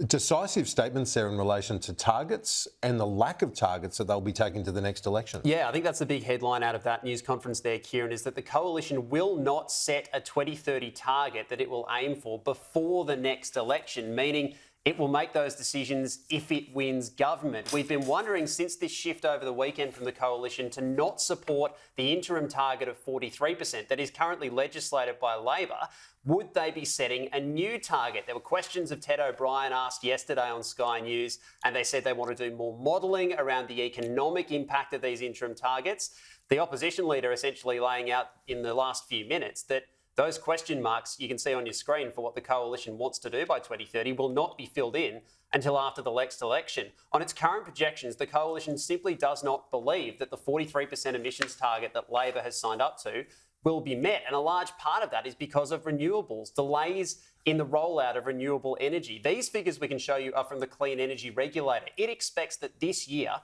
Decisive statements there in relation to targets and the lack of targets that they'll be taking to the next election. Yeah, I think that's the big headline out of that news conference there, Kieran, is that the coalition will not set a 2030 target that it will aim for before the next election, meaning it will make those decisions if it wins government. We've been wondering since this shift over the weekend from the coalition to not support the interim target of 43% that is currently legislated by Labor, would they be setting a new target? There were questions of Ted O'Brien asked yesterday on Sky News, and they said they want to do more modelling around the economic impact of these interim targets. The opposition leader essentially laying out in the last few minutes that those question marks you can see on your screen for what the coalition wants to do by 2030 will not be filled in until after the next election. On its current projections, the coalition simply does not believe that the 43% emissions target that Labor has signed up to will be met. And a large part of that is because of renewables, delays in the rollout of renewable energy. These figures we can show you are from the Clean Energy Regulator. It expects that this year,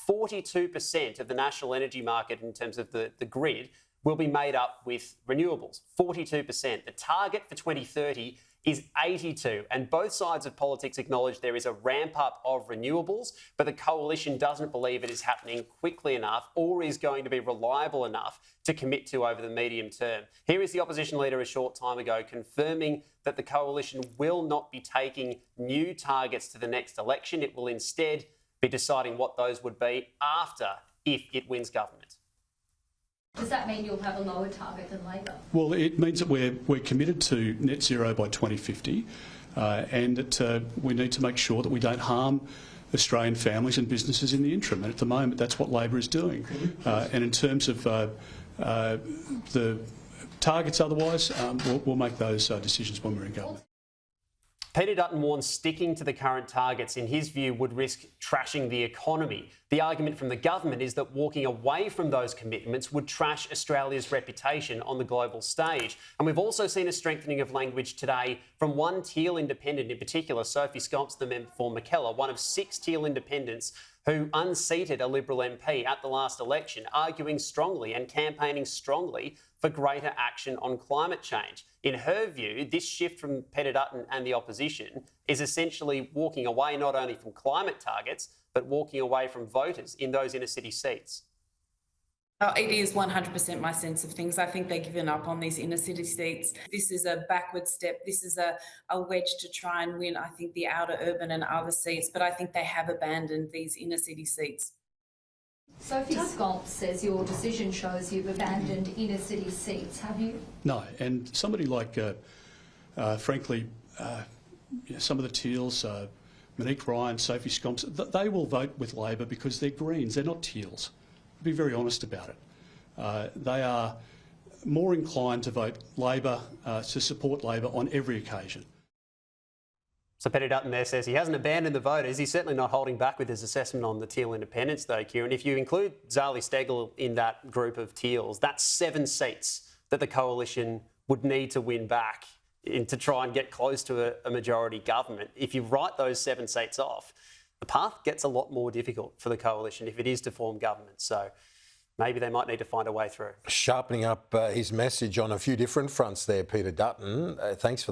42% of the national energy market in terms of the grid will be made up with renewables, 42%. The target for 2030 is 82%, and both sides of politics acknowledge there is a ramp up of renewables, but the coalition doesn't believe it is happening quickly enough or is going to be reliable enough to commit to over the medium term. Here is the opposition leader a short time ago confirming that the coalition will not be taking new targets to the next election. It will instead be deciding what those would be after, if it wins government. Does that mean you'll have a lower target than Labor? Well, it means that we're committed to net zero by 2050 and that we need to make sure that we don't harm Australian families and businesses in the interim. And at the moment, that's what Labor is doing. And in terms of the targets otherwise, we'll make those decisions when we're in government. Peter Dutton warns sticking to the current targets, in his view, would risk trashing the economy. The argument from the government is that walking away from those commitments would trash Australia's reputation on the global stage. And we've also seen a strengthening of language today from one Teal independent in particular, Sophie Scomps, the member for Mackellar, one of 6 Teal independents who unseated a Liberal MP at the last election, arguing strongly and campaigning strongly for greater action on climate change. In her view, this shift from Peter Dutton and the opposition is essentially walking away not only from climate targets, but walking away from voters in those inner city seats. It is 100% my sense of things. I think they've given up on these inner city seats. This is a backward step. This is a wedge to try and win, I think, the outer urban and other seats. But I think they have abandoned these inner city seats. Sophie Scomps says your decision shows you've abandoned inner city seats. Have you? No, and somebody like, frankly, some of the Teals, Monique Ryan, Sophie Scomps, they will vote with Labor because they're Greens. They're not Teals. Be very honest about it. They are more inclined to vote Labor, to support Labor on every occasion. So Peter Dutton there says he hasn't abandoned the voters. He's certainly not holding back with his assessment on the Teal independents though, Kieran. If you include Zali Steggall in that group of Teals, that's 7 seats that the coalition would need to win back to try and get close to a majority government. If you write those 7 seats off, the path gets a lot more difficult for the coalition if it is to form government. So maybe they might need to find a way through. Sharpening up his message on a few different fronts there, Peter Dutton. Thanks for that.